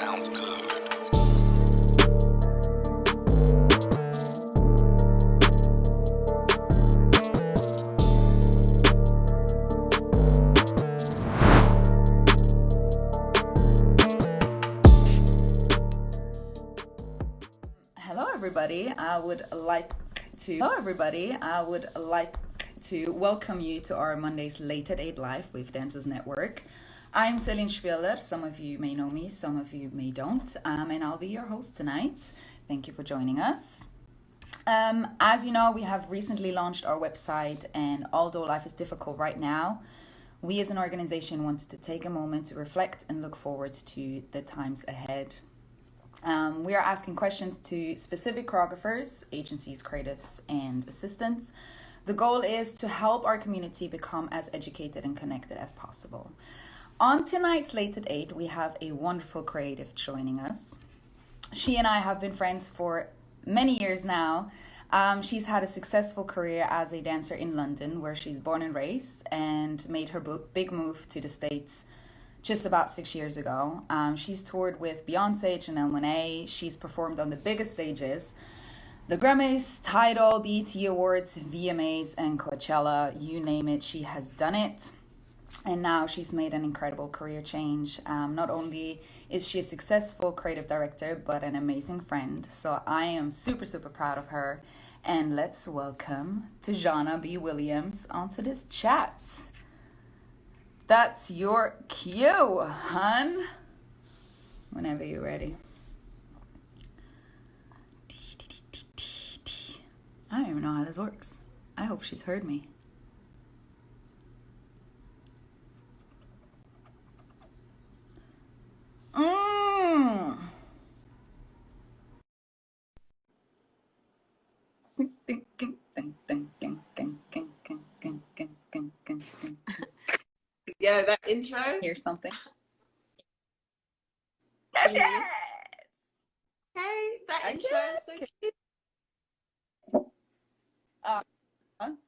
sounds good. Hello, everybody. I would like to welcome you to our Mondays Late at 8 Live with Dancers Network. I'm Celine Spieler. Some of you may know me, some of you may don't. And I'll be your host tonight. Thank you for joining us. As you know, we have recently launched our website, and although life is difficult right now, we as an organization wanted to take a moment to reflect and look forward to the times ahead. We are asking questions to specific choreographers, agencies, creatives, and assistants. The goal is to help our community become as educated and connected as possible. On tonight's Late at 8, we have a wonderful creative joining us. She and I have been friends for many years now. She's had a successful career as a dancer in London, where she's born and raised, and made her big move to the States just about 6 years ago. She's toured with Beyonce, Janelle Monet. She's performed on the biggest stages, the Grammys, Tidal, BET Awards, VMAs and Coachella, you name it, she has done it. And now she's made an incredible career change. Not only is she a successful creative director, but an amazing friend. So I am super, super proud of her. And let's welcome Tajana B Williams onto this chat. That's your cue, hun. Whenever you're ready. I don't even know how this works. I hope she's heard me. Yeah, that intro. Here's something. There she is. Hey, that intro is so cute. Of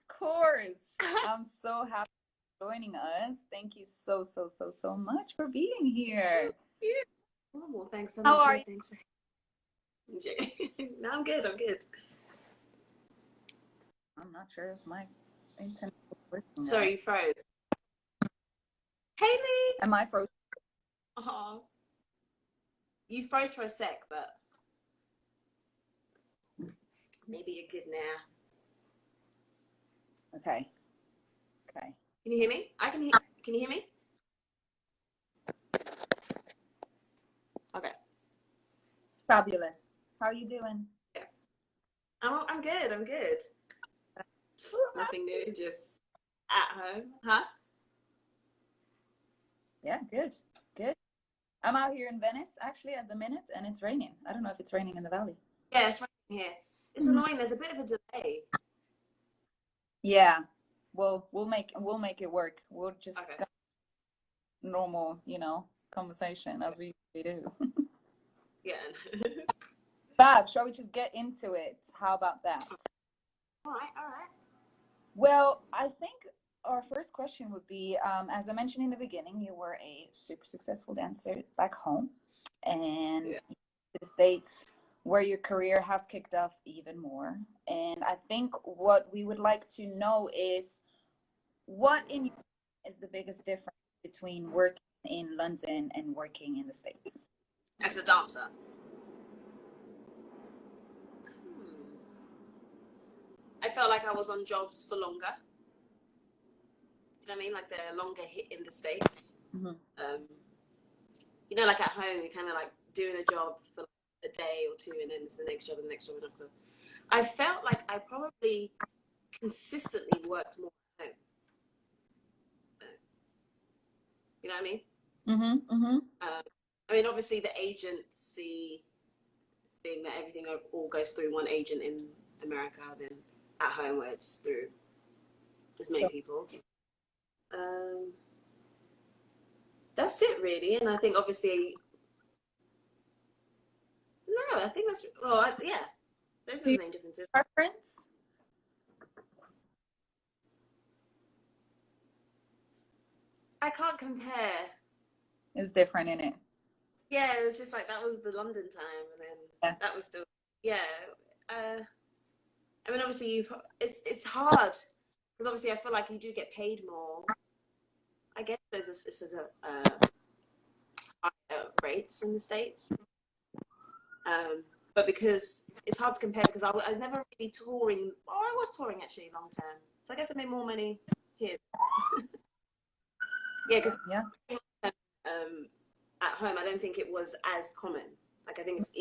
course. I'm so happy for joining us. Thank you so much for being here. Yeah. Oh, well, thanks so How much. are you? Thanks for. No, I'm good. I'm not sure if my internet is working. Sorry, you froze. Haley. Am I frozen? Oh, you froze for a sec, but maybe you're good now. Okay. Can you hear me? I can hear. Can you hear me? Okay. Fabulous. How are you doing? Yeah. I'm good. Nothing new, just at home. Huh? Yeah, good. I'm out here in Venice, actually, at the minute, and it's raining. I don't know if it's raining in the valley. Yeah, it's raining here. It's annoying. There's a bit of a delay. Yeah. Well, we'll make it work. We'll just Okay. go normal, conversation as we do. Yeah. Fab, shall we just get into it? How about that? All right. Well, I think our first question would be, as I mentioned in the beginning, you were a super successful dancer back home, and to the States, where your career has kicked off even more. And I think what we would like to know is, what in your is the biggest difference between working in London and working in the States? As a dancer. I felt like I was on jobs for longer. Do you know what I mean? Like the longer hit in the States. Mm-hmm. Like at home, you're kind of like doing a job for like a day or two, and then it's the next job and the next job and the next job. I felt like I probably consistently worked more at home. You know what I mean? Mm-hmm. I mean, obviously the agency thing, that everything all goes through one agent in America, then at home where it's through as many people. That's it really. And I think obviously, no, I think that's, yeah, those are the main differences. Preference? I can't compare. Is different in it. yeah, it was just like that was the London time, and then Yeah. that was still, yeah. I mean, obviously, it's hard because obviously I feel like you do get paid more. I guess this is higher rates in the States, but because it's hard to compare because I was never really touring. Oh, I was touring actually long term, so I guess I made more money here. Yeah, because Yeah. At home, I don't think it was as common. Like I think it's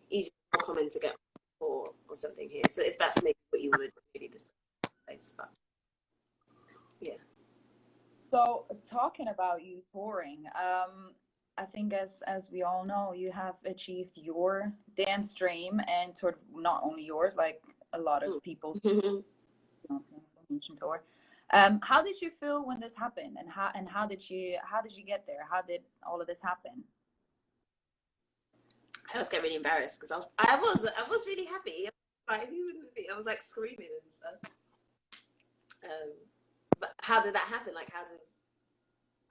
easier, more common to get or something here. So if that's maybe what you want to do, maybe this place, but yeah. So talking about you touring, I think as we all know, you have achieved your dance dream, and sort of not only yours, like a lot of people's tour. How did you feel when this happened, and how did you get there? How did all of this happen? I was getting really embarrassed because I was really happy. Like who wouldn't be? I was like screaming and stuff. But how did that happen? Like how did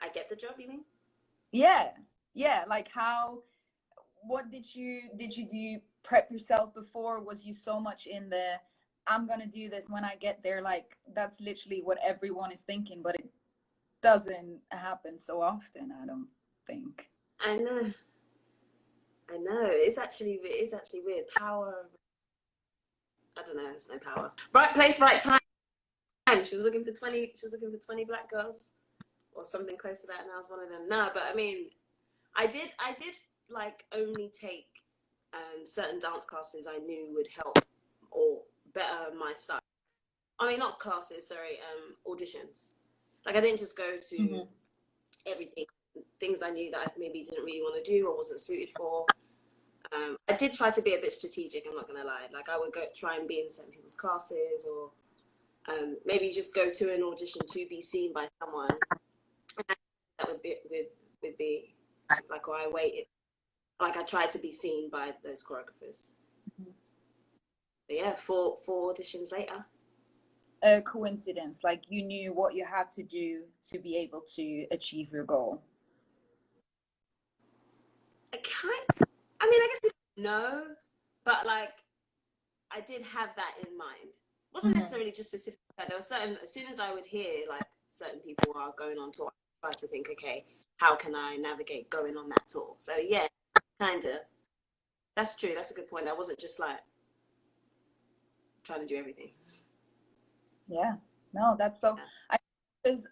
I get the job? You mean? Yeah, yeah. Like how? What did you do? Prep yourself before? Was you so much in the I'm gonna do this when I get there? Like that's literally what everyone is thinking, but it doesn't happen so often, I don't think. I know. I know. It's actually weird. Power. I don't know. It's no power. Right place, right time. She was looking for 20. She was looking for 20 black girls, or something close to that, and I was one of them. No, but I mean, I did like only take certain dance classes I knew would help or better my style. I mean, not classes, sorry, auditions. Like I didn't just go to everything, things I knew that I maybe didn't really want to do or wasn't suited for. I did try to be a bit strategic, I'm not going to lie. Like I would go try and be in certain people's classes or maybe just go to an audition to be seen by someone. That would be like, or I waited. Like I tried to be seen by those choreographers. But yeah, four auditions later. A coincidence, like you knew what you had to do to be able to achieve your goal. I mean, I guess no, but like I did have that in mind. It wasn't necessarily just specific. Like, there were certain, as soon as I would hear like certain people are going on tour, I tried to think, okay, how can I navigate going on that tour? So yeah, kind of. That's true. That's a good point. I wasn't just like trying to do everything. Yeah, no, that's so. I because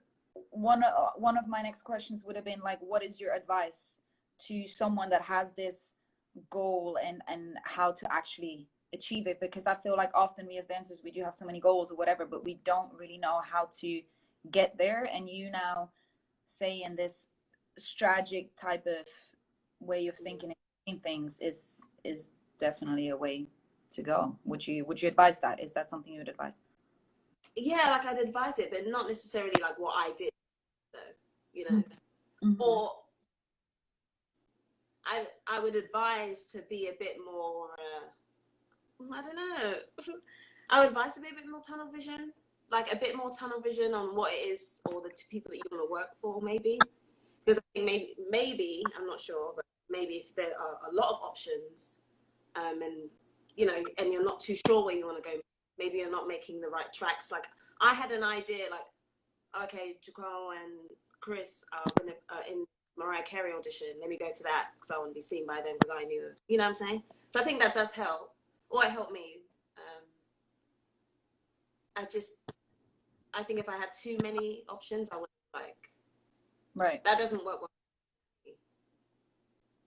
one of my next questions would have been like, what is your advice to someone that has this goal and how to actually achieve it? Because I feel like often we as dancers, we do have so many goals or whatever, but we don't really know how to get there. And you now say in this strategic type of way of thinking and things is definitely a way to go. Would you advise that? Is that something you would advise? Yeah, like I'd advise it, but not necessarily like what I did, though, you know. Or I would advise to be a bit more. I don't know. I would advise to be a bit more tunnel vision, like a bit more tunnel vision on what it is or the people that you want to work for, maybe. Because I think maybe I'm not sure, but maybe if there are a lot of options, and you know, and you're not too sure where you want to go, maybe you're not making the right tracks. Like I had an idea, like okay, Jaco and Chris are gonna in Mariah Carey audition. Let me go to that because I want to be seen by them because I knew, you know what I'm saying? So I think that does help, or it helped me. I think if I had too many options, I would like. Right. That doesn't work well.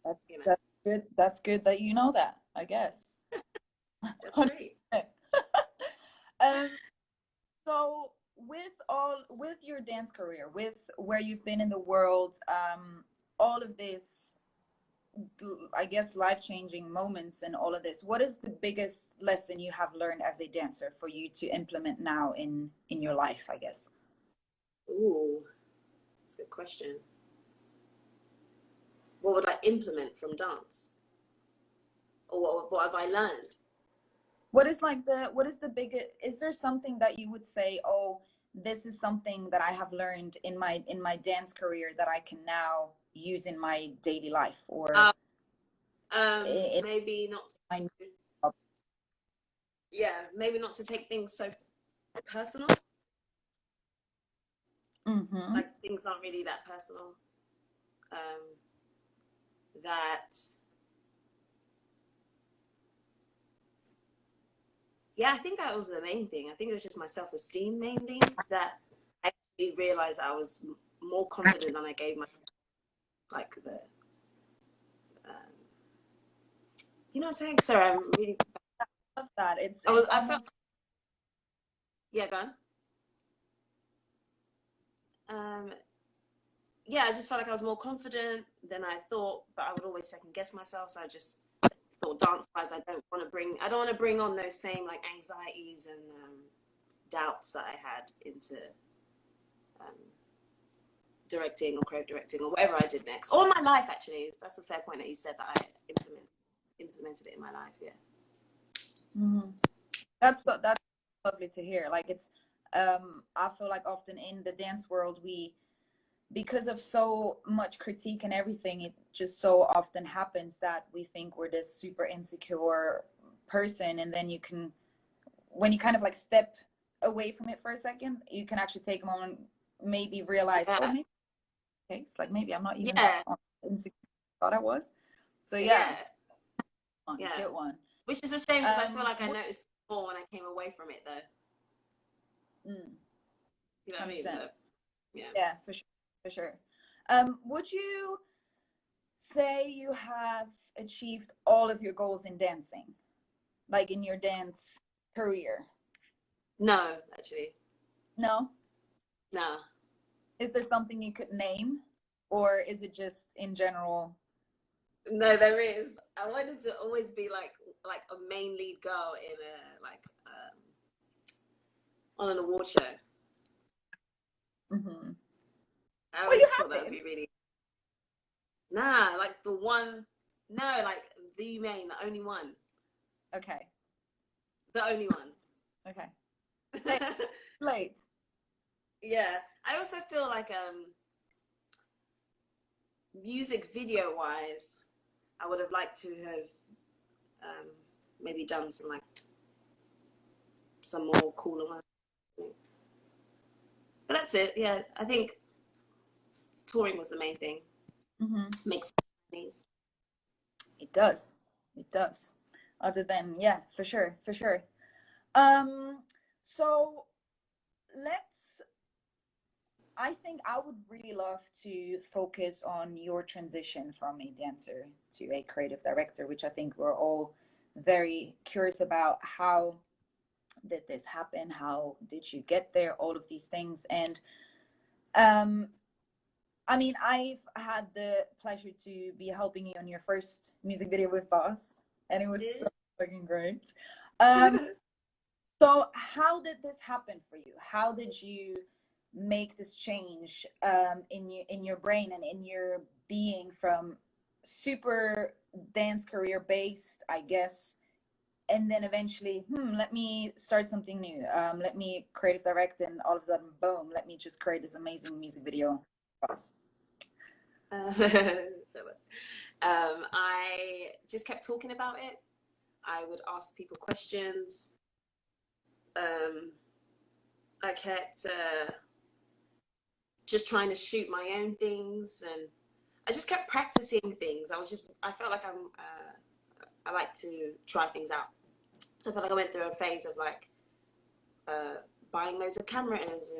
That's good. That's good that you know that, I guess. That's great. So with your dance career, with where you've been in the world, all of this, I guess, life-changing moments and all of this, what is the biggest lesson you have learned as a dancer for you to implement now in your life, I guess? Ooh, that's a good question. What would I implement from dance? Or what have I learned? What is the biggest, is there something that you would say, oh, this is something that I have learned in my dance career that I can now use in my daily life, or maybe not. my Yeah, maybe not to take things so personal. Mm-hmm. Like things aren't really that personal. That, yeah, I think that was the main thing. I think it was just my self-esteem mainly, that I actually realized I was more confident than I gave my, like the, you know what I'm saying? Sorry, I'm really. I love that. It's I felt. almost. Yeah, go on. Yeah, I just felt like I was more confident than I thought, but I would always second guess myself. So I just thought, dance wise, I don't want to bring on those same like anxieties and doubts that I had into um, directing or co-directing or whatever I did next, or my life. Actually, that's a fair point that you said, that I implemented it in my life. Yeah. Mm-hmm. That's lovely to hear. Like it's, I feel like often in the dance world, because of so much critique and everything, it just so often happens that we think we're this super insecure person, and then when you kind of like step away from it for a second, you can actually take a moment, maybe realize, oh, Yeah. maybe it's like maybe I'm not even Yeah. that insecure as I thought I was. So Yeah. yeah. Good one. Which is a shame, because I feel like I noticed more when I came away from it, though. You know what I mean? But, yeah, for sure. Would you say you have achieved all of your goals in dancing, like in your dance career? No, actually. No? No. Is there something you could name, or is it just in general? No, there is. I wanted to always be like a main lead girl in a on an award show. Mm-hmm. I Well, always you thought have that would been. be really. Nah, like the one. No, like the main, the only one. Okay. The only one. Okay. Late. Yeah, I also feel like music video wise, I would have liked to have maybe done some more cooler ones. But that's it. Yeah, I think touring was the main thing. Mm-hmm. Makes sense. It does. It does. Other than, yeah, for sure, for sure. So let's, I think I would really love to focus on your transition from a dancer to a creative director, which I think we're all very curious about. How did this happen? How did you get there? All of these things. And um, I mean, I've had the pleasure to be helping you on your first music video with Boss, and it was so fucking great. So how did this happen for you? How did you make this change in your brain and in your being, from super dance career based, I guess, and then eventually, let me start something new. Let me creative direct, and all of a sudden, boom, let me just create this amazing music video. I just kept talking about it. I would ask people questions. I kept just trying to shoot my own things, and I just kept practicing things. I felt like I like to try things out. So I felt like I went through a phase of like buying loads of cameras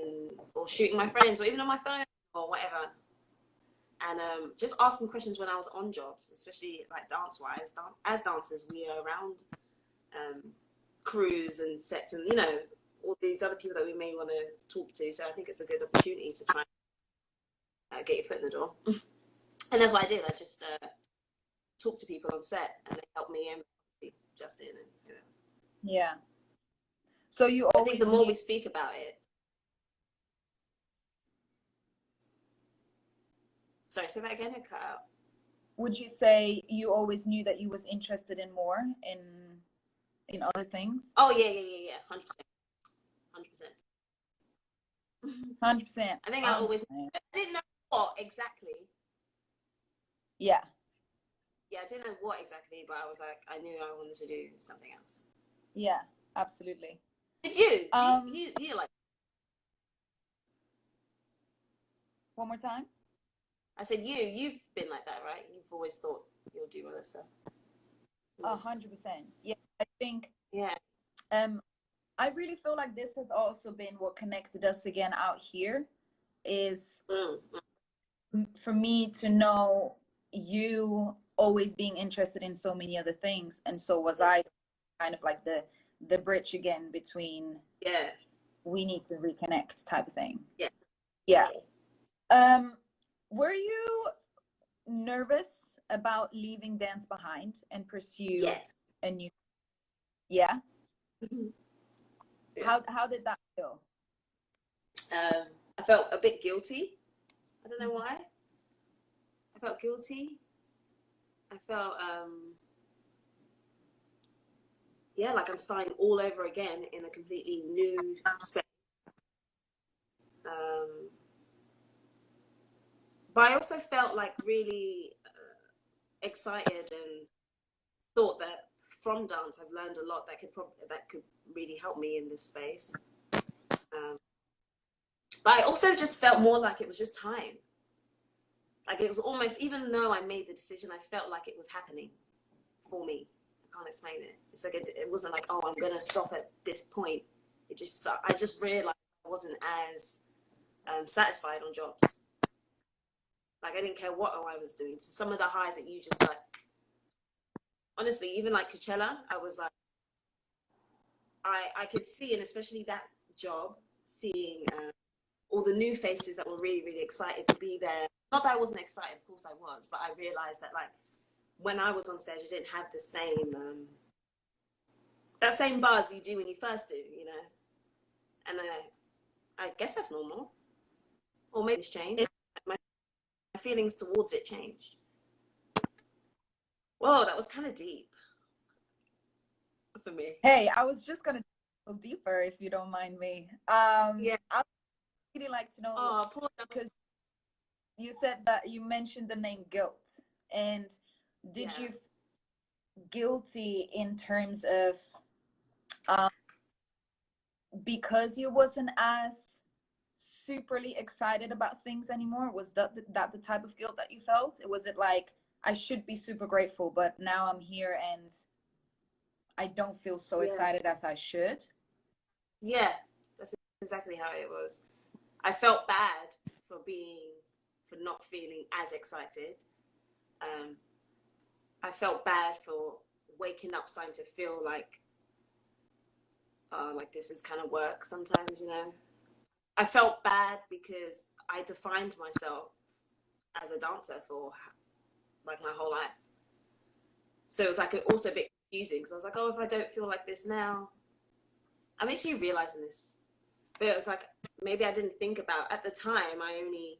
or shooting my friends, or even on my phone or whatever. And just asking questions when I was on jobs, especially like dance-wise. As dancers, we are around crews and sets, and all these other people that we may want to talk to. So I think it's a good opportunity to try and get your foot in the door. And that's what I did. I just talked to people on set, and they helped me, and Justin, and Yeah. So you always. I think the more we speak about it. Sorry, say that again. It cut out. Would you say you always knew that you was interested in more in other things? Oh yeah, 100%, 100%. 100%. I think I always. I didn't know what exactly, Yeah. Yeah, I didn't know what exactly, but I was like, I knew I wanted to do something else. Yeah, absolutely. Did you? Do Um, you like? one more time. I said you've been like that, right? You've always thought you'll do other stuff. 100%. Yeah, I think Yeah. um I really feel like this has also been what connected us again out here is Mm. for me to know you always being interested in so many other things, and so was Yeah. I, kind of like the bridge again between Yeah. we need to reconnect type of thing. Yeah. Yeah. Yeah. Um, were you nervous about leaving dance behind and pursue Yes. a new? Yeah. Yeah. How did that feel? I felt a bit guilty. I don't know why. I felt guilty. I felt yeah, like I'm starting all over again in a completely new space. Um, but I also felt like really excited and thought that from dance I've learned a lot that could really help me in this space. But I also just felt more like it was just time. Like it was almost, even though I made the decision, I felt like it was happening for me. I can't explain it. It's like it wasn't like, oh, I'm gonna stop at this point. I just realized I wasn't as satisfied on jobs. Like I didn't care what I was doing. So some of the highs that you just like, honestly, even like Coachella, I was like, I could see, and especially that job, seeing all the new faces that were really, really excited to be there. Not that I wasn't excited, of course I was, but I realized that like when I was on stage, I didn't have the same that same buzz you do when you first do, you know. And I guess that's normal, or maybe it's changed. My feelings towards it changed. Whoa, that was kind of deep for me. Hey, I was just gonna go deeper if you don't mind me. Yeah. I would really like to know, Oh, poor. because you said that you mentioned the name guilt, and did Yeah. you guilty in terms of um, because you wasn't as superly excited about things anymore? Was that the type of guilt that you felt? Was it like I should be super grateful, but now I'm here and I don't feel so Yeah. excited as I should? Yeah. That's exactly how it was. I felt bad for not feeling as excited. Um, I felt bad for waking up starting to feel like this is kind of work sometimes, you know. I felt bad because I defined myself as a dancer for like my whole life. So it was like also a bit confusing because I was like, oh, if I don't feel like this now, I'm actually realizing this. But it was like, maybe I didn't think about, at the time, I only,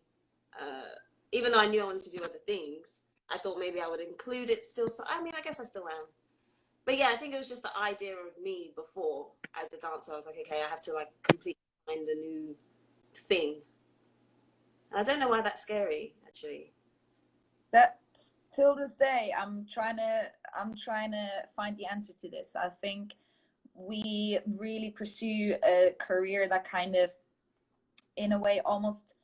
even though I knew I wanted to do other things, I thought maybe I would include it still. So, I mean, I guess I still am. But yeah, I think it was just the idea of me before as a dancer. I was like, okay, I have to like completely find a new thing. And I don't know why that's scary, actually. That till this day, I'm trying to find the answer to this. I think we really pursue a career that kind of, in a way, almost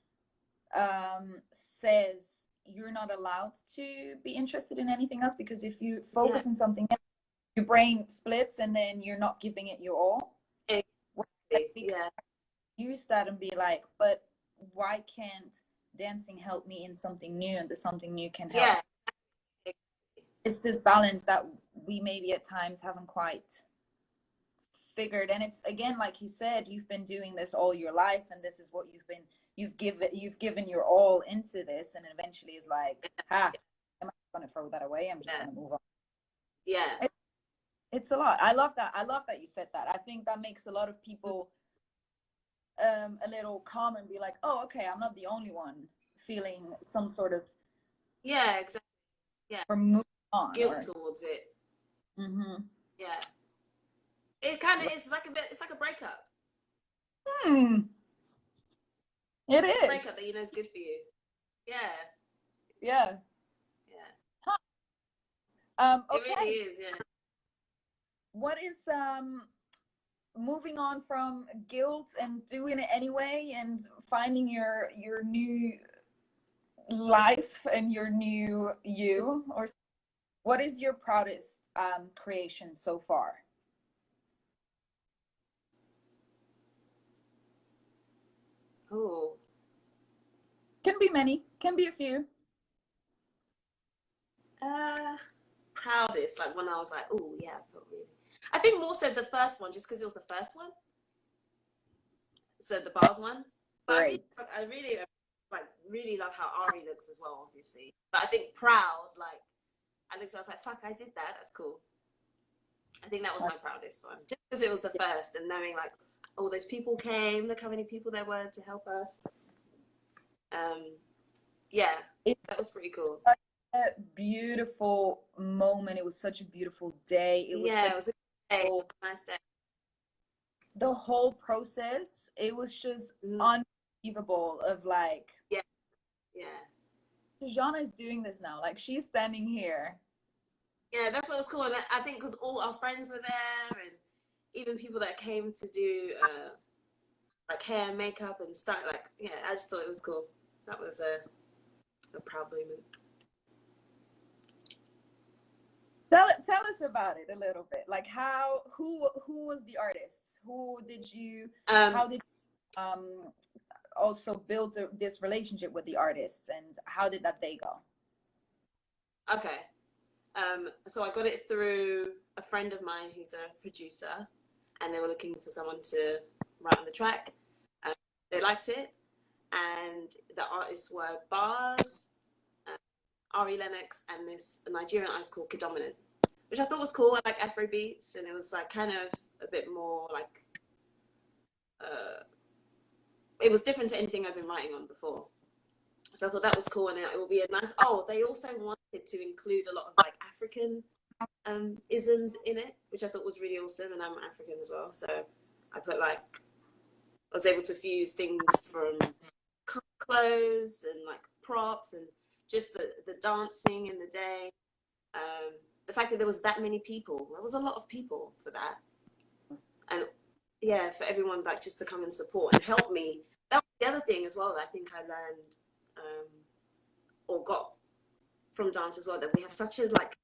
says you're not allowed to be interested in anything else, because if you Yeah, focus on something else, your brain splits and then you're not giving it your all. exactly. We Yeah, use that and be like, but why can't dancing help me in something new, and the something new can help? yeah, It's this balance that we maybe at times haven't quite figured. And it's, again, like you said, you've been doing this all your life, and this is what you've given your all into this, and eventually is like, am I going to throw that away? I'm just yeah, going to move on. yeah, It's a lot. I love that you said that. I think that makes a lot of people a little calm and be like, oh, okay, I'm not the only one feeling some sort of, yeah, exactly. Yeah, or move on, guilt or towards it. mm-hmm. Yeah, it kind of is like a bit. It's like a breakup. Hmm. It It's like a is. breakup that you know is good for you. Yeah, Yeah. yeah. It really Okay. is, yeah. What is moving on from guilt and doing it anyway and finding your new life and your new you, or what is your proudest creation so far? Oh, Can be many, can be a few. uh, proudest, like when I was like, oh yeah, I felt really. I think more so the first one, just because it was the first one. So the bars one. But Great. I really like really love how Ari looks as well, obviously. But I think proud, like I was like, fuck, I did that. That's cool. I think that was my proudest one, just because it was the first, and knowing like all those people came. Look how many people there were to help us. Yeah, It that was pretty cool. was such a beautiful moment. It was such a beautiful day. It was Yeah, such it was a good day, beautiful, nice day. the whole process. It was just unbelievable. Of like, Yeah, yeah. Tajana is doing this now. Like she's standing here. Yeah, that's what was cool. And I think because all our friends were there, and even people that came to do like hair and makeup and stuff. Like, yeah, I just thought it was cool. That was a proud moment. Tell us about it a little bit. Like who was the artist? Who did you how did you also build this relationship with the artists, and how did that day go? Okay. So I got it through a friend of mine who's a producer, and they were looking for someone to write on the track. They liked it, and the artists were Bars, Ari Lennox, and this Nigerian artist called Kidominant, which I thought was cool. I like Afro beats, and it was like kind of a bit more like it was different to anything I've been writing on before. So I thought that was cool, and it will be a nice. Oh, they also wanted to include a lot of like African isms in it, which I thought was really awesome, and I'm African as well, so I put like I was able to fuse things from clothes and like props and just the dancing in the day. The fact that there was that many people, there was a lot of people for that, and yeah, for everyone like just to come and support and help me. That was the other thing as well that I think I learned or got from dance as well, that we have such a like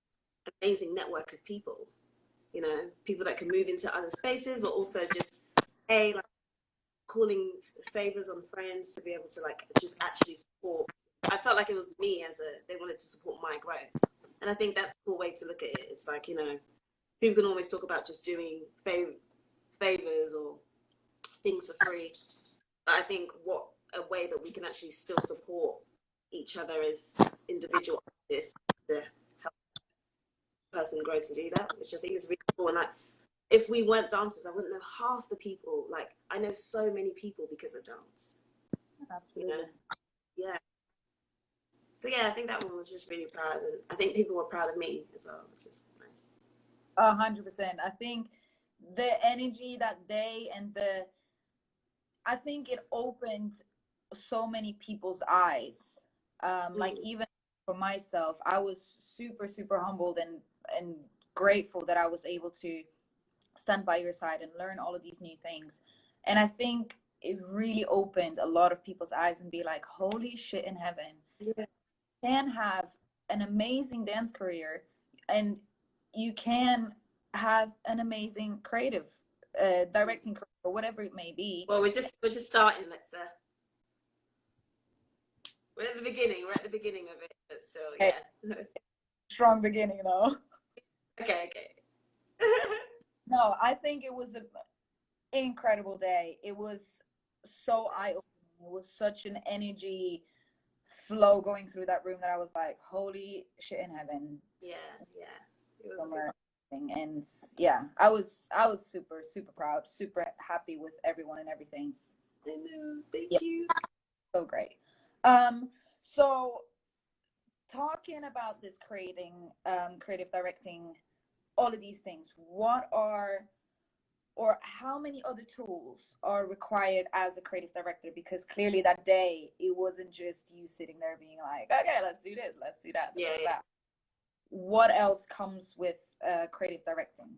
amazing network of people, you know, people that can move into other spaces, but also just like calling favors on friends to be able to like just actually support. I felt like it was me they wanted to support my growth, and I think that's a cool way to look at it. It's like, you know, people can always talk about just doing favors or things for free, but I think what a way that we can actually still support each other as individual artists to help a person grow to do that, which I think is really cool. And like, if we weren't dancers, I wouldn't know half the people. Like, I know so many people because of dance. Absolutely. You know? Yeah. So yeah, I think that one was just really proud, and I think people were proud of me as well, which is nice. 100%. I think the energy that day and I think it opened so many people's eyes. Like even for myself, I was super humbled and grateful that I was able to stand by your side and learn all of these new things. And I think it really opened a lot of people's eyes and be like, holy shit in heaven. Yeah. You can have an amazing dance career, and you can have an amazing creative directing career, or whatever it may be. Well, we're just starting. Let's we're at the beginning. We're at the beginning of it, but still, yeah. Strong beginning though. Okay. No, I think it was an incredible day. It was so eye-opening. It was such an energy flow going through that room that I was like, holy shit in heaven. Yeah. It was good. And yeah, I was super proud, super happy with everyone and everything. I know. Thank you. So great. So talking about this creative directing, all of these things, what are or how many other tools are required as a creative director? Because clearly that day it wasn't just you sitting there being like, okay, let's do this, let's do that. Yeah. what else comes with creative directing?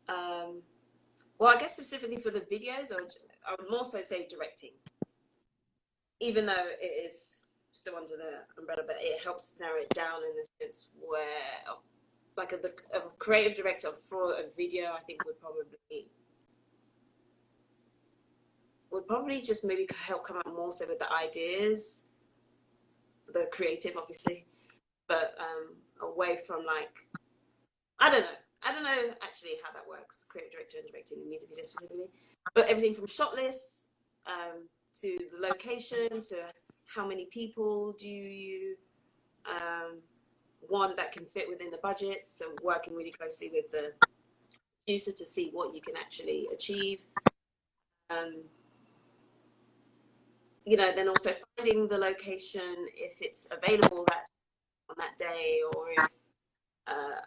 Well, I guess specifically for the videos, I would more so say directing, even though it is still under the umbrella, but it helps narrow it down in the sense where, like, a creative director for a video, I think would probably just maybe help come out more so with the ideas, the creative, obviously, but away from, like, I don't know actually how that works, creative director and directing the music video specifically, but everything from shot lists to the location to how many people do you want that can fit within the budget. So working really closely with the producer to see what you can actually achieve. You know, then also finding the location if it's available on that day, or if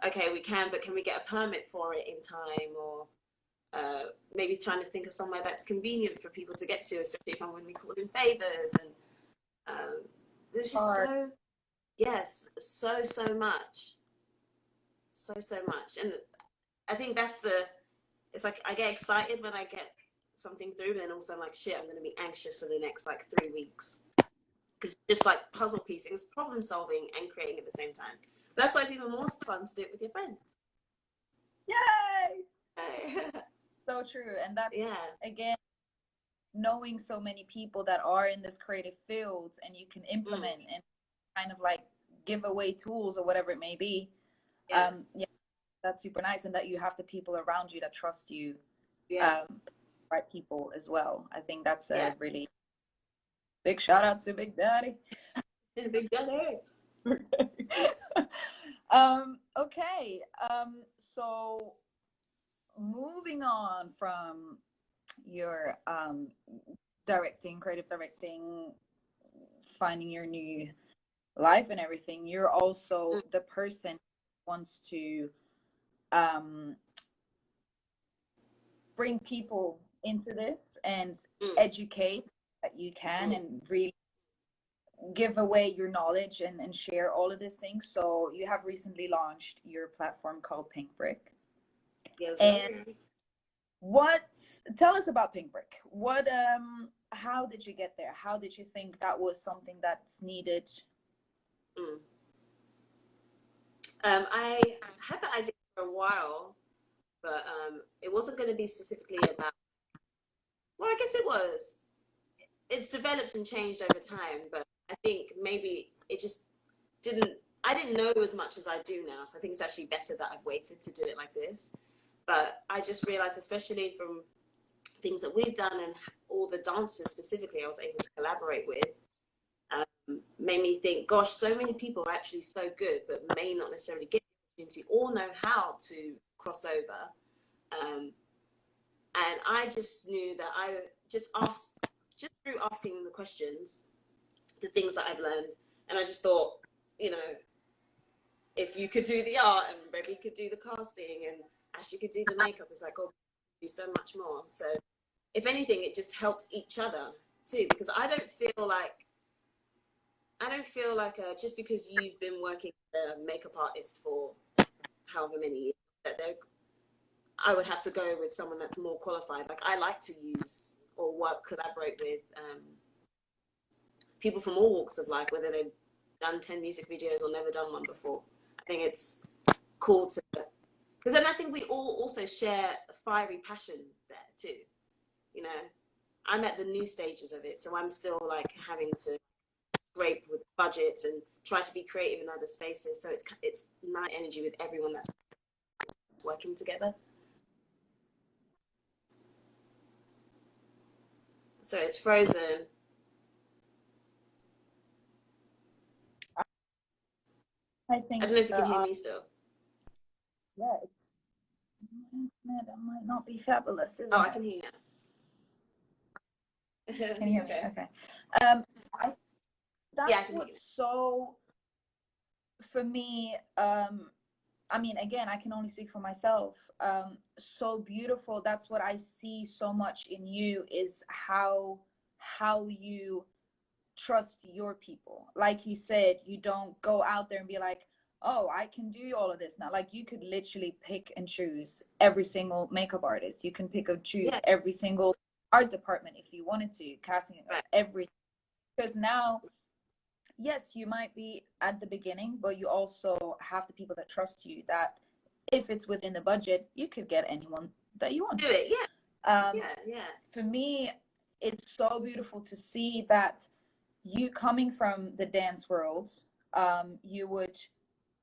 okay, we can, but can we get a permit for it in time, or maybe trying to think of somewhere that's convenient for people to get to, especially if I'm going to be called in favors. And there's just so much. And I think it's like I get excited when I get something through, but then also I'm like, shit, I'm going to be anxious for the next like 3 weeks. Because it's just like puzzle piecing, it's problem solving and creating at the same time. That's why it's even more fun to do it with your friends. Yay! So true. And that's, again, knowing so many people that are in this creative field, and you can implement and kind of like give away tools or whatever it may be. Yeah, that's super nice. And that you have the people around you that trust you, right people as well. I think that's a really big shout out to Big Daddy. Big Daddy. Okay. So moving on from your creative directing, finding your new life and everything, you're also the person who wants to bring people into this and educate that you can and really give away your knowledge and share all of these things. So you have recently launched your platform called Pink Brick. Yes. And tell us about Pink Brick. How did you get there? How did you think that was something that's needed? I had the idea for a while, but it wasn't going to be specifically about, well, I guess it was. It's developed and changed over time, but I think maybe it just I didn't know as much as I do now. So I think it's actually better that I've waited to do it like this. But I just realized, especially from things that we've done and all the dancers specifically I was able to collaborate with, made me think, gosh, so many people are actually so good, but may not necessarily get the opportunity or know how to cross over. And I just knew that I just through asking the questions, the things that I've learned, and I just thought, you know, if you could do the art and Rebby could do the casting and Ashley could do the makeup, it's like, oh, do so much more. So if anything, it just helps each other too, because I don't feel like just because you've been working as a makeup artist for however many years, that I would have to go with someone that's more qualified. Like, I like to use or collaborate with people from all walks of life, whether they've done 10 music videos or never done one before. I think it's cool because then I think we all also share a fiery passion there too. You know, I'm at the new stages of it, so I'm still like having to scrape with budgets and try to be creative in other spaces. So it's nice energy with everyone that's working together. So it's frozen. I don't know if you can hear me still. Yeah, it might not be fabulous, isn't it? I can hear you now. Can you hear me? Okay. That's what's so, for me, I mean, again, I can only speak for myself. So beautiful. That's what I see so much in you, is how you trust your people. Like you said, you don't go out there and be like, oh, I can do all of this now. Like you could literally pick and choose every single makeup artist. You can pick and choose Yeah, every single art department if you wanted to, casting right. every, because now, yes, you might be at the beginning, but you also have the people that trust you, that if it's within the budget, you could get anyone that you want. Do it. Yeah, Um, yeah, yeah. for me, it's so beautiful to see that you coming from the dance world, you would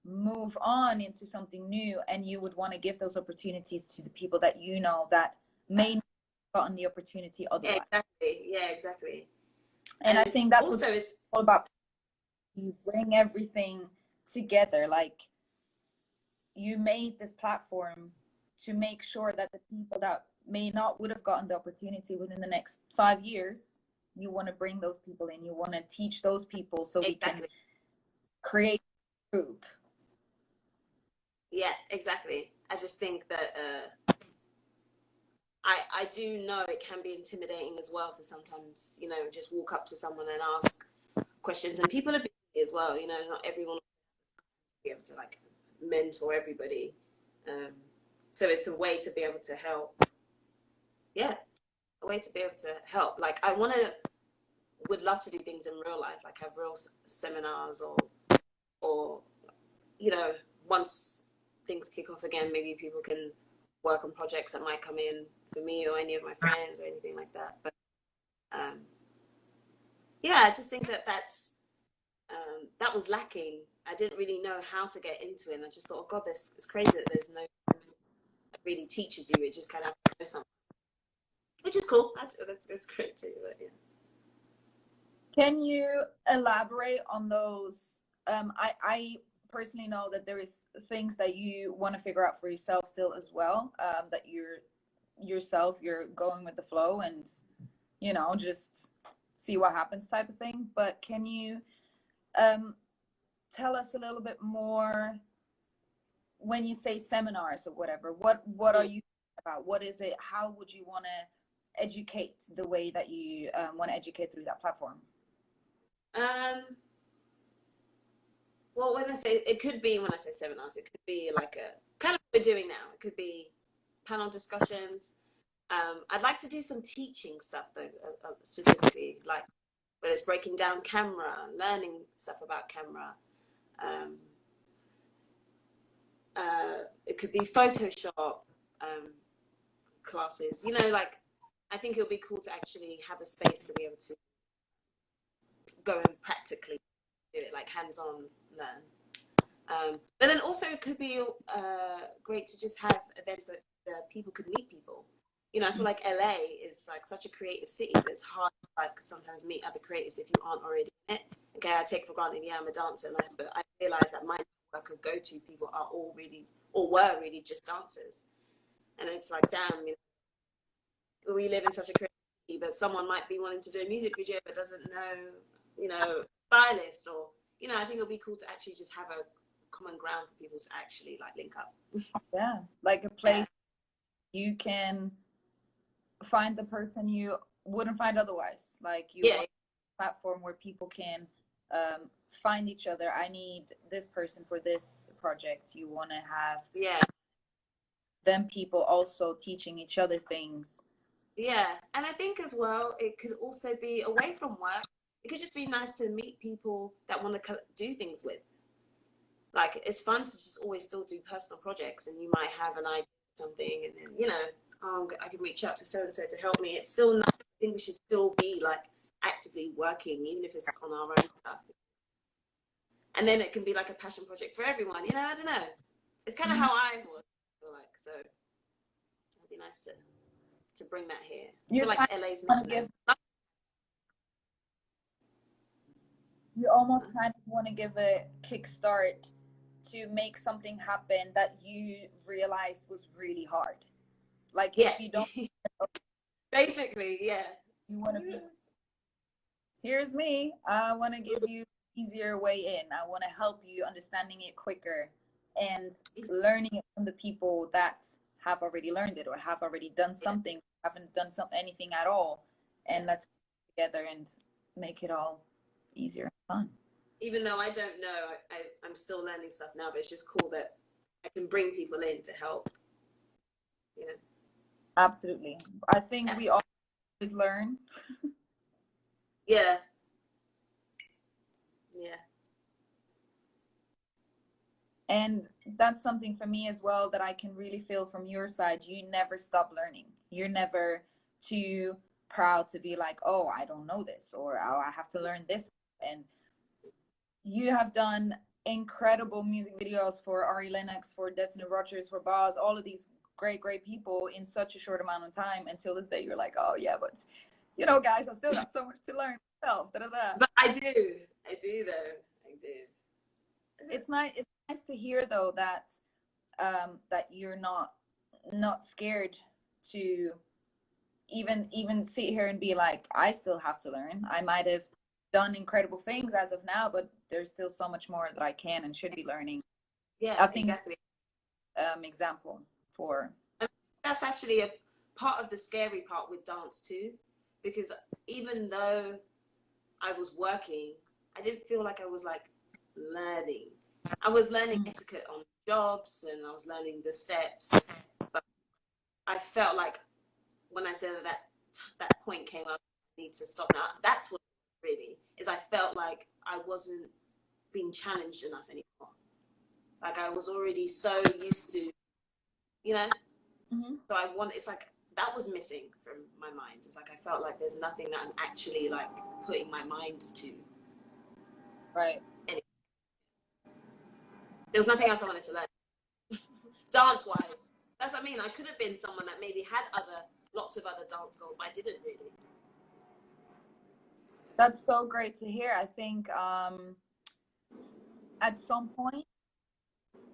move on into something new, and you would want to give those opportunities to the people that you know that may not have gotten the opportunity Yeah, otherwise. exactly. Yeah, exactly. And And I it's think that's what also it's it's all about. You bring everything together. Like you made this platform to make sure that the people that may not would have gotten the opportunity within the next 5 years, you want to bring those people in. You want to teach those people so we can exactly. create a group. Yeah, exactly. I just think that I do know it can be intimidating as well to sometimes, you know, just walk up to someone and ask questions. And people are busy as well, you know, not everyone will be able to like mentor everybody. Um, so it's a way to be able to help. Yeah, a way to be able to help. Like I would love to do things in real life, like have real seminars or, you know, once things kick off again, maybe people can work on projects that might come in for me or any of my friends or anything like that. But um, yeah, I just think that that was lacking. I didn't really know how to get into it. And I just thought, oh God, it's crazy that there's no that really teaches you. It just kind of knows something, which is cool. That's great too. But yeah. Can you elaborate on those? I personally know that there is things that you want to figure out for yourself still as well. That you're going with the flow and just see what happens type of thing. But can you um, tell us a little bit more when you say seminars or whatever? What are you about? What is it? How would you want to educate the way that you want to educate through that platform? Um, well, when I say it could be when I say seminars, it could be like a kind of what we're doing now. It could be panel discussions. I'd like to do some teaching stuff though, specifically like whether it's breaking down camera, learning stuff about camera. Um, it could be Photoshop classes. You know, like I think it would be cool to actually have a space to be able to go and practically do it, like hands-on learn. But then also it could be great to just have events where people could meet people. You know, I feel like LA is like such a creative city, but it's hard to like sometimes meet other creatives if you aren't already in it. Okay, I take for granted, yeah, I'm a dancer, but I realize that my network of go-to people are all really, or were really just dancers. And it's like, damn, you know, we live in such a creative city, but someone might be wanting to do a music video but doesn't know, you know, stylist or, you know, I think it'll be cool to actually just have a common ground for people to actually like link up. Yeah, like a place you can find the person you wouldn't find otherwise. Like you Yeah, want a platform where people can find each other. I need this person for this project. You want to have yeah, them people also teaching each other things. yeah. And I think as well, it could also be away from work. It could just be nice to meet people that want to do things with. Like it's fun to just always still do personal projects, and you might have an idea of something, and then you know, oh, I can reach out to so and so to help me. It's still not. I think we should still be like actively working, even if it's on our own stuff. And then it can be like a passion project for everyone. You know, I don't know. It's kind of how I was. Feel like so. It'd be nice to bring that here. I You feel like kind LA's of want to missing give. that. You almost kind of want to give a kickstart to make something happen that you realized was really hard. Like Yeah. if you don't, Basically, yeah. you want to be, here's me. I want to give you easier way in. I want to help you understanding it quicker and learning it from the people that have already learned it or have already done something, haven't done anything at all. And let's get together and make it all easier and fun. even though I don't know, I'm still learning stuff now, but it's just cool that I can bring people in to help, you know. Absolutely. I think Yeah. we always learn. Yeah. Yeah. And that's something for me as well that I can really feel from your side. You never stop learning. You're never too proud to be like, oh, I don't know this, or oh, I have to learn this. And you have done incredible music videos for Ari Lennox, for Destiny Rogers, for Boz, all of these great people in such a short amount of time. Until this day, you're like, oh yeah, but you know, guys, I still got so much to learn myself. But I do though. I do. It's nice. It's nice to hear though that that you're not scared to even sit here and be like, I still have to learn. I might have done incredible things as of now, but there's still so much more that I can and should be learning. Yeah, I think exactly. Example for. That's actually a part of the scary part with dance too, because even though I was working, I didn't feel like I was like learning. I was learning etiquette on jobs and I was learning the steps, but I felt like when I said that point came up, I need to stop now. That's what really is. I felt like I wasn't being challenged enough anymore. Like I was already so used to, you know. So it's like that was missing from my mind. It's like I felt like there's nothing that I'm actually like putting my mind to. Right. Anyway, there was nothing else I wanted to learn. Dance wise. That's what I mean. I could have been someone that maybe had lots of other dance goals, but I didn't really. That's so great to hear. I think at some point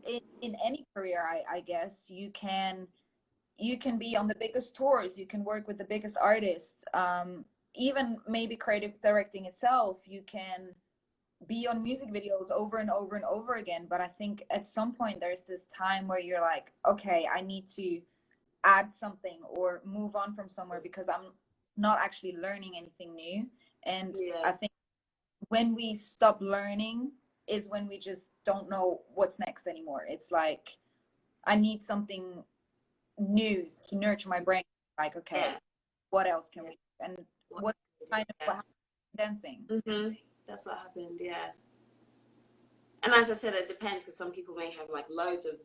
in any career, I guess you can be on the biggest tours, you can work with the biggest artists, even maybe creative directing itself, you can be on music videos over and over and over again. But I think at some point there's this time where you're like, okay, I need to add something or move on from somewhere because I'm not actually learning anything new. And I think when we stop learning is when we just don't know what's next anymore. It's like I need something new to nurture my brain. Like, okay, what else can we do? And what kind of what happened dancing? That's what happened. And as I said, it depends because some people may have like loads of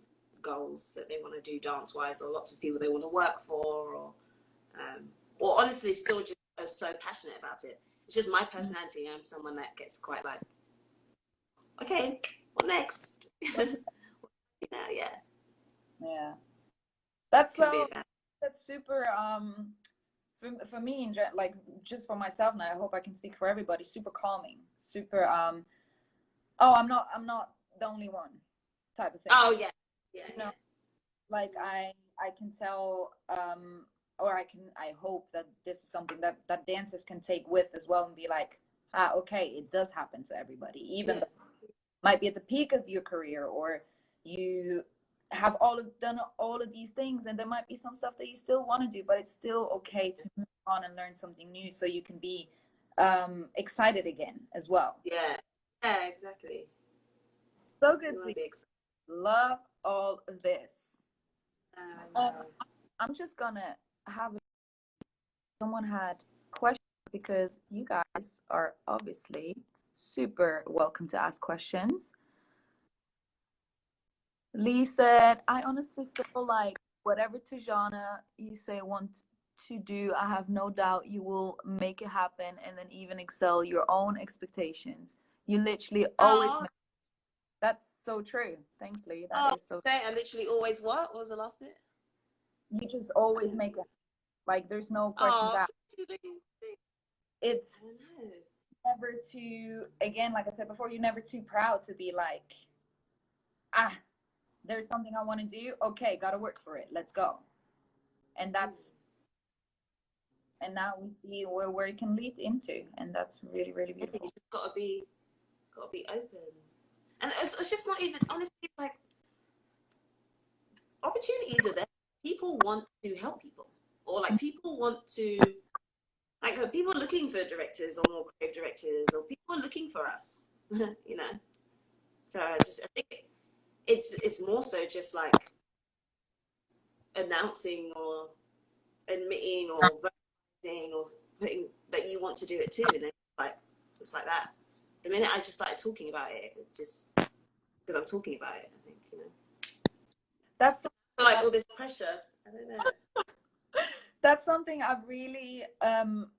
goals that they want to do dance wise, or lots of people they want to work for, or honestly still just are so passionate about it. It's just my personality. I'm someone that gets quite like, okay, what next? Yeah. That's super for me, like just for myself now, I hope I can speak for everybody, super calming, super oh, I'm not the only one type of thing. Oh yeah. You know, like I can tell or I hope that this is something that dancers can take with as well and be like, okay, it does happen to everybody, even though it might be at the peak of your career, or you have done all of these things, and there might be some stuff that you still want to do, but it's still okay to move on and learn something new so you can be excited again as well. Yeah, exactly. So good to love all of this. I'm just gonna have someone had questions, because you guys are obviously super welcome to ask questions. Lee said, I honestly feel like whatever Tajana you say want to do, I have no doubt you will make it happen and then even excel your own expectations. You literally always make. That's so true. Thanks, Lee. That is so true. I literally always what was the last bit? You just always make it. Like there's no questions asked. It's never too, again, like I said before, you're never too proud to be like, there's something I want to do. Okay, gotta work for it. Let's go. And and now we see where it can lead into, and that's really, really beautiful. You just gotta be open, and it's just not even honestly. It's like opportunities are there. People want to help people, or like people want to, like people are looking for directors or more creative directors, or people are looking for us. you know. So I think it's more so just like announcing or admitting or voting or putting that you want to do it too, and then like it's like that. The minute I just started talking about it, it just because I'm talking about it, I think, you know. That's Like all this pressure. I don't know. That's something I've really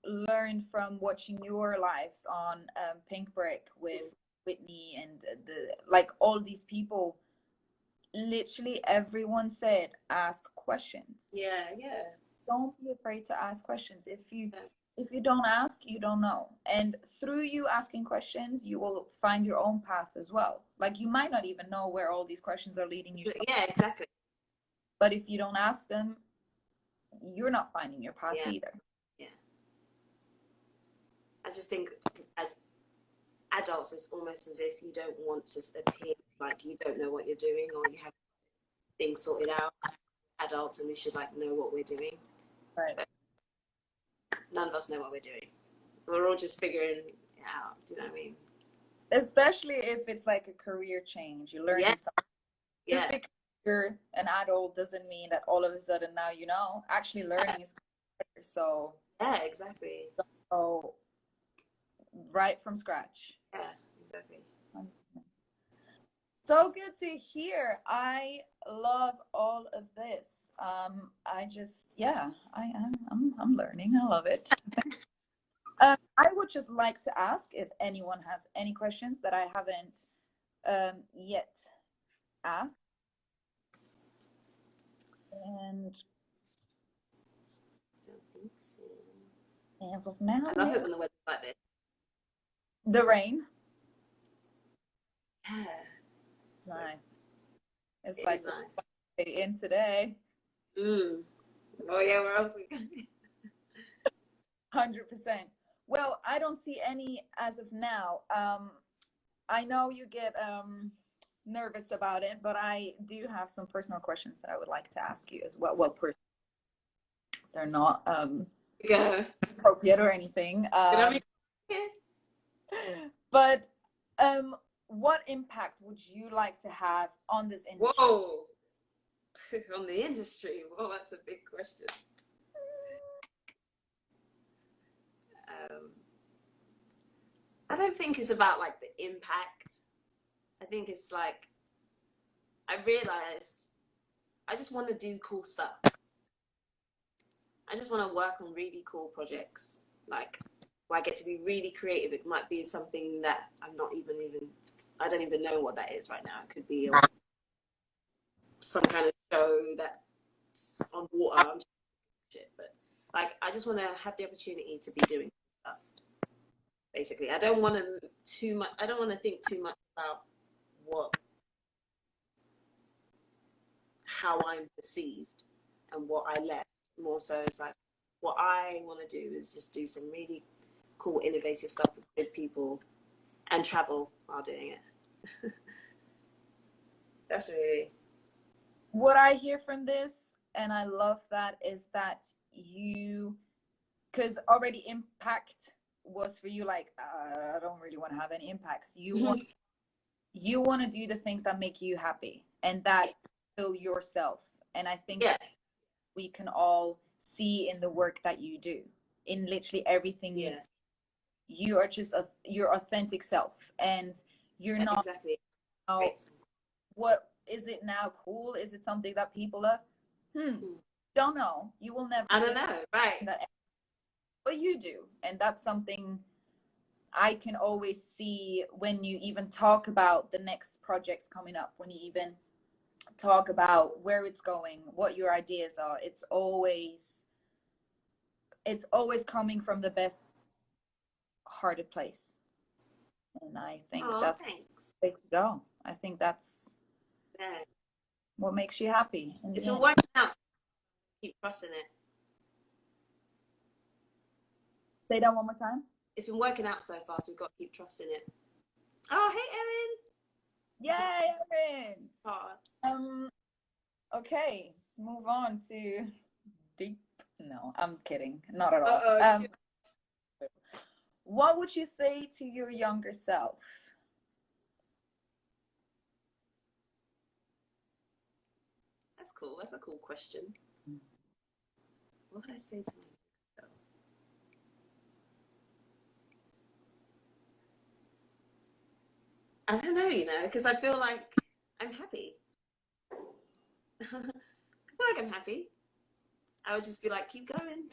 learned from watching your lives on Pink Brick with Whitney and the like all these people. Literally everyone said ask questions. Yeah. Don't be afraid to ask questions. If you don't ask, you don't know. And through you asking questions, you will find your own path as well. Like you might not even know where all these questions are leading you. Yeah, exactly. But if you don't ask them, you're not finding your path either. Yeah. I just think as adults, it's almost as if you don't want to appear like you don't know what you're doing or you have things sorted out. Adults, and we should like know what we're doing. Right. But none of us know what we're doing. We're all just figuring it out. Do you know what I mean? Especially if it's like a career change. You're learning something. Just because you're an adult doesn't mean that all of a sudden now you know. Actually, learning is better. So yeah, exactly. So right from scratch. Yeah, exactly. So good to hear. I love all of this. I'm learning. I love it. I would just like to ask if anyone has any questions that I haven't yet asked. And I don't think so. as of now, I love it when the weather's like this. The rain. Yeah. It's nice. It's like nice. In today. Oh yeah, where else we going? 100%. Well, I don't see any as of now. I know you get nervous about it, but I do have some personal questions that I would like to ask you as well. Well, they're not appropriate or anything. But what impact would you like to have on this industry? Whoa, on the industry. Well, that's a big question. I don't think it's about like the impact. I think it's like I realized I just want to do cool stuff. I just want to work on really cool projects, like where I get to be really creative. It might be something that I'm not even I don't even know what that is right now. It could be some kind of show that's on water. I'm just shit, but like I just want to have the opportunity to be doing stuff. Basically, I don't want to think too much about how I'm perceived and what I left. More so, it's like what I want to do is just do some really cool, innovative stuff with good people and travel while doing it. That's really what I hear from this, and I love that, is that because already impact was for you like I don't really want to have any impacts. You want to do the things that make you happy and that fill yourself. And I think that we can all see in the work that you do, in literally everything you are just your authentic self, and you're not exactly. What is it now? Cool? Is it something that people love? Don't know. You will never. I don't know, right? But you do, and that's something I can always see when you even talk about the next projects coming up. When you even talk about where it's going, what your ideas are. It's always coming from the best hearted place. And I think that's the way to go. I think that's what makes you happy. It's been working out. Keep trusting it. Say that one more time. It's been working out so far, so we've got to keep trusting it. Oh, hey, Erin. Yay, Erin. Okay, move on to deep. No, I'm kidding. Not at all. What would you say to your younger self? that's cool. That's a cool question. What would I say to myself? I don't know, because I feel like I'm happy. I feel like I'm happy. I would just be like, keep going.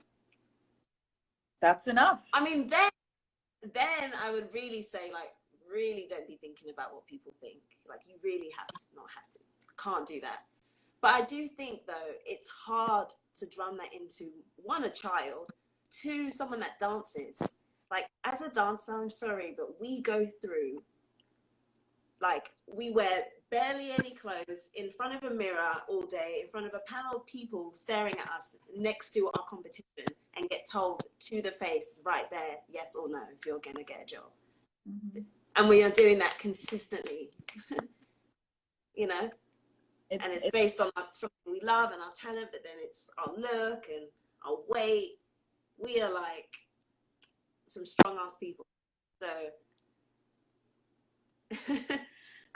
That's enough. I mean, then I would really say, like, really don't be thinking about what people think. Like, you really not have to. Can't do that. But I do think, though, it's hard to drum that into, one, a child, two, someone that dances. Like, as a dancer, I'm sorry, but we go through, like, we wear barely any clothes in front of a mirror all day, in front of a panel of people staring at us next to our competition, and get told to the face right there, yes or no, if you're going to get a job. Mm-hmm. And we are doing that consistently, and it's based on something we love and our talent, but then it's our look and our weight. We are like some strong-ass people. So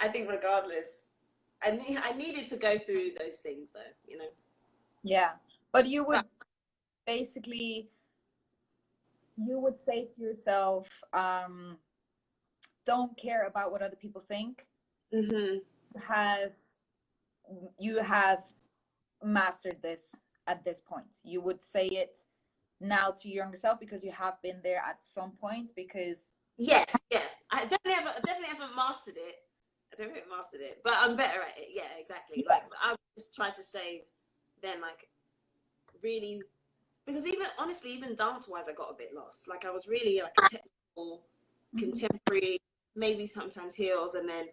I think regardless, I needed to go through those things though, Yeah, but you would basically, you would say to yourself, don't care about what other people think. Mm-hmm. You have mastered this at this point. You would say it now to your younger self because you have been there at some point. Because yes, yeah, I definitely haven't mastered it. But I'm better at it. Yeah, exactly. Yeah. Like, I just try to say then, like, really, because even dance-wise, I got a bit lost. Like, I was really like a technical, contemporary, maybe sometimes heels, and then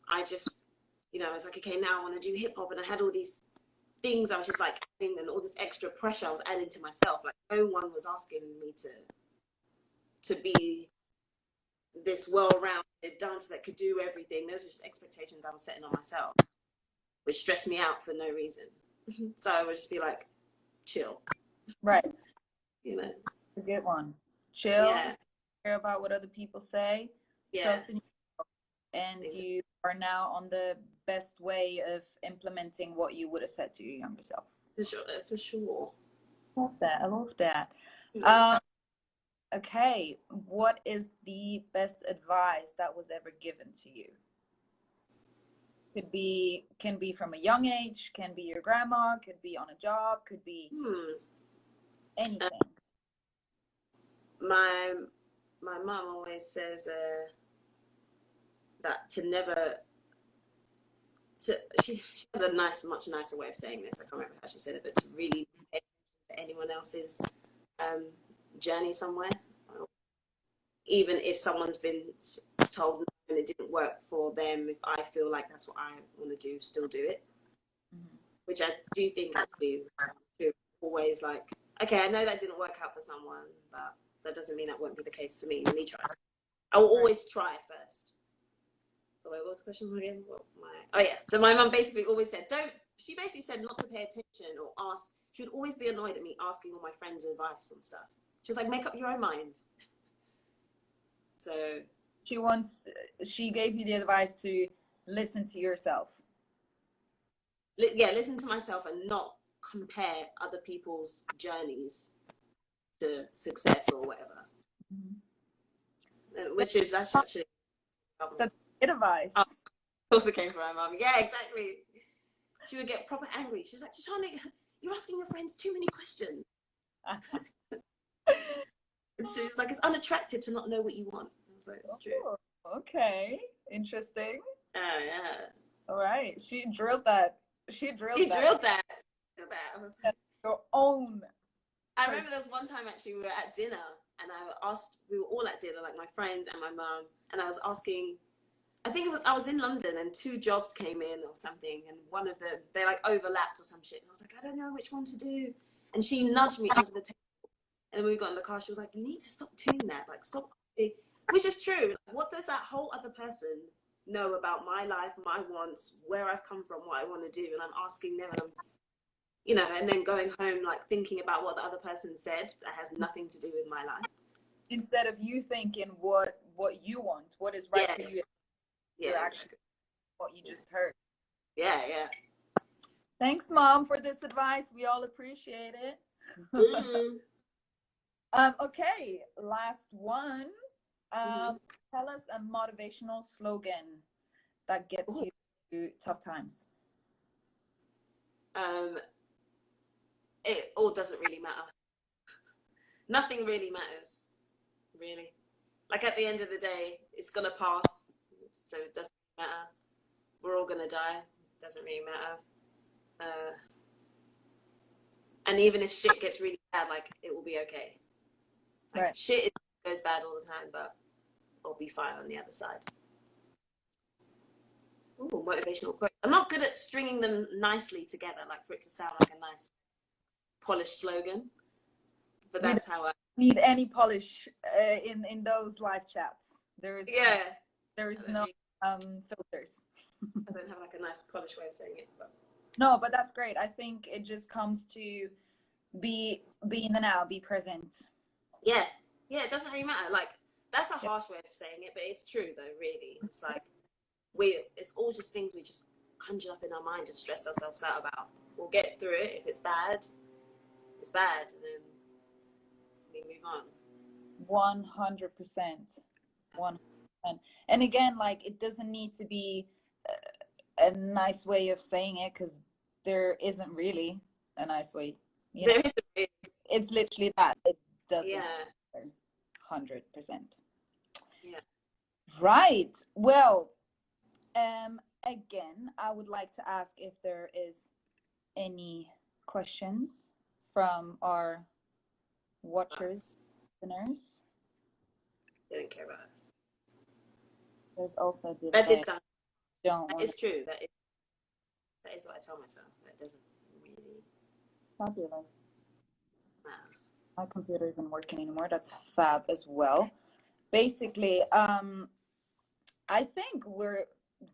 I just, I was like, okay, now I want to do hip-hop, and I had all these things I was just like adding, and all this extra pressure I was adding to myself. Like, no one was asking me to be this well-rounded dancer that could do everything. Those were just expectations I was setting on myself, which stressed me out for no reason. So I would just be like, chill. Right. A good one. Chill. Yeah. Care about what other people say. Yeah. Trust in yourself. And exactly. You are now on the best way of implementing what you would have said to your younger self. For sure. I love that. Yeah. Okay, what is the best advice that was ever given to you? Can be from a young age, can be your grandma, could be on a job, could be anything. My mom always says that she had a much nicer way of saying this. I can't remember how she said it, but to really pay attention to anyone else's journey somewhere, even if someone's been told no and it didn't work for them. If I feel like that's what I want to do, still do it. Which I do think actually is always like, okay, I know that didn't work out for someone, but that doesn't mean that won't be the case for me. Let me try. I will always try first. Oh, wait, what was the question again? So my mum basically always said, she basically said not to pay attention or ask. She would always be annoyed at me asking all my friends advice and stuff. She was like, make up your own mind. So she gave you the advice to listen to yourself. Listen to myself and not compare other people's journeys to success or whatever. Which is actually that's good advice. Also came from my mum. Yeah, exactly. She would get proper angry. She's like, Tajana, you're asking your friends too many questions. And so it's like, it's unattractive to not know what you want. I was like, that's true. Okay, interesting. Yeah. All right, she drilled that. She drilled that. I was your own. I remember there was one time actually we were at dinner and we were all at dinner, like my friends and my mum, and I was asking, I was in London and 2 jobs came in or something, and one of them, they like overlapped or some shit, and I was like, I don't know which one to do, and she nudged me under the table, and then when we got in the car, she was like, you need to stop doing that, like stop, which is true. What does that whole other person know about my life, my wants, where I've come from, what I want to do, and I'm asking them, and and then going home like thinking about what the other person said that has nothing to do with my life. Instead of you thinking what you want, what is right for you. Yeah, actually what you just heard. Yeah. Thanks, Mom, for this advice. We all appreciate it. Mm-hmm. Okay, last one. Mm-hmm. Tell us a motivational slogan that gets you through tough times. It all doesn't really matter. Nothing really matters, really. Like at the end of the day, it's gonna pass, so it doesn't matter. We're all gonna die. It doesn't really matter. And even if shit gets really bad, like it will be okay. Like Right. shit goes bad all the time, but I'll be fine on the other side. Ooh, motivational quote. I'm not good at stringing them nicely together, like for it to sound like a nice, polished slogan. But We don't that's how I. need any polish in those live chats. There is no filters. I don't have like a nice polished way of saying it, but No, but that's great. I think it just comes to be in the now, be present. yeah, it doesn't really matter. Like that's a harsh way of saying it, but it's true though. Really, it's like it's all just things we just conjure up in our mind and stress ourselves out about. We'll get through it. If it's bad, it's bad, and then we move on. 100%. 100%. And again, like it doesn't need to be a nice way of saying it, because there isn't really a nice way. There is a it's literally that. It doesn't matter. 100%. Yeah. Right. Well, again, I would like to ask if there is any questions from our watchers, listeners. They don't care about us. There's also the that did sound. Don't want. It's true. That is what I tell myself. That doesn't really. Fabulous. Wow. My computer isn't working anymore. That's fab as well. Basically, I think we're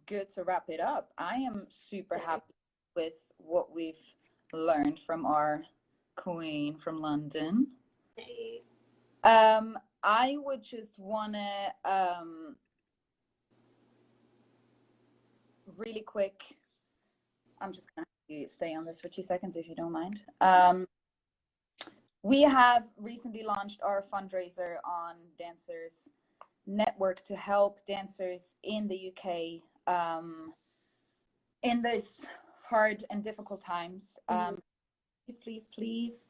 good to wrap it up. I am super happy with what we've learned from our queen from London. Hey. I would just want to really quick, I'm just going to stay on this for 2 seconds if you don't mind. We have recently launched our fundraiser on Dancers Network to help dancers in the UK in this hard and difficult times. Please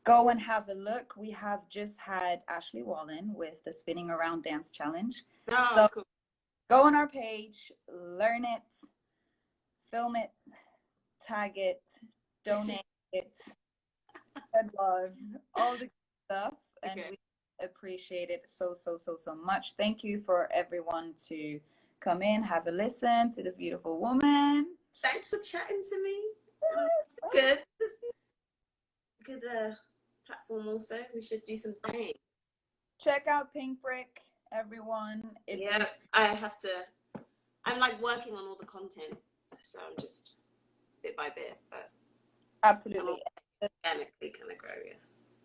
go and have a look. We have just had Ashley Wallen with the Spinning Around Dance Challenge. So cool. Go on our page, learn it, film it, tag it, donate it, spread love, all the good stuff. And we appreciate it so much. Thank you for everyone to come in, have a listen to this beautiful woman. Thanks for chatting to me. Good platform also. We should do some things. Check out Pink Brick, everyone. I have to. I'm like working on all the content, so I'm just bit by bit, but absolutely organically kind of grow.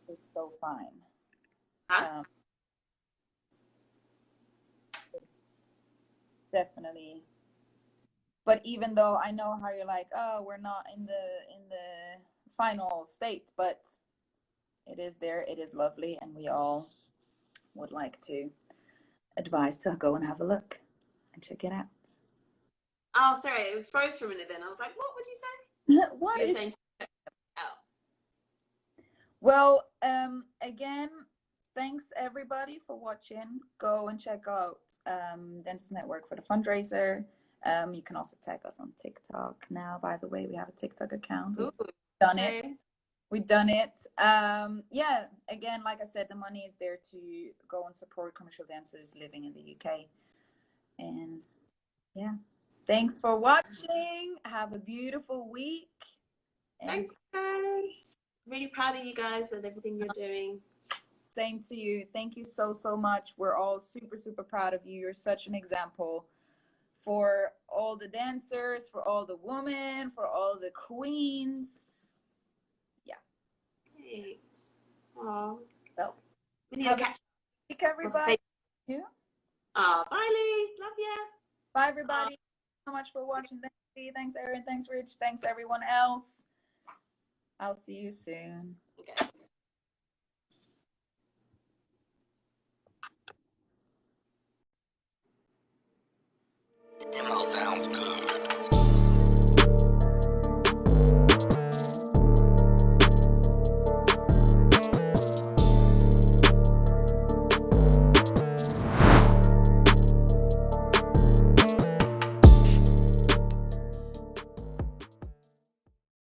It's so fine. Huh? Definitely. But even though I know how you're like, oh, we're not in the final state, but it is there. It is lovely, and we all would like to advise to go and have a look and check it out. Oh, sorry, it froze for a minute. Then I was like, "What would you say?" What you're is saying? Well, again, thanks everybody for watching. Go and check out Dancers Network for the fundraiser. You can also tag us on TikTok now. By the way, we have a TikTok account. We've done it. We've done it. Yeah, again, like I said, the money is there to go and support commercial dancers living in the UK. And yeah, thanks for watching. Have a beautiful week. Thanks, guys. Really proud of you guys and everything you're doing. Same to you. Thank you so much. We're all super proud of you. You're such an example for all the dancers, for all the women, for all the queens. Yeah. Thanks. Aww. Well, we need to catch up. Everybody. You? Bye, Lee. Love ya. Bye, everybody. Thank you so much for watching. Thank Thanks, Erin. Thanks, Rich. Thanks, everyone else. I'll see you soon. Okay. Demo sounds good.